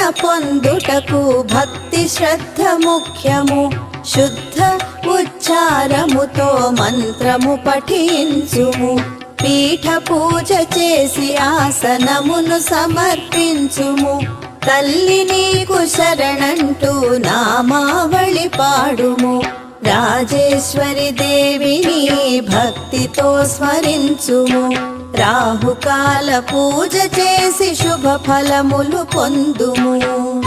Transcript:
పొందుటకు భక్తి శ్రద్ధ ముఖ్యము. శుద్ధ ఉచ్చారముతో మంత్రము పఠించుము. పీఠ పూజ చేసి ఆసనమును సమర్పించుము. తల్లి నీకు శరణంటూ నామావళి పాడుము. రాజేశ్వరి దేవిని భక్తితో స్మరించుము. రాహుకాల పూజ చేసి శుభ ఫలములు పొందుము.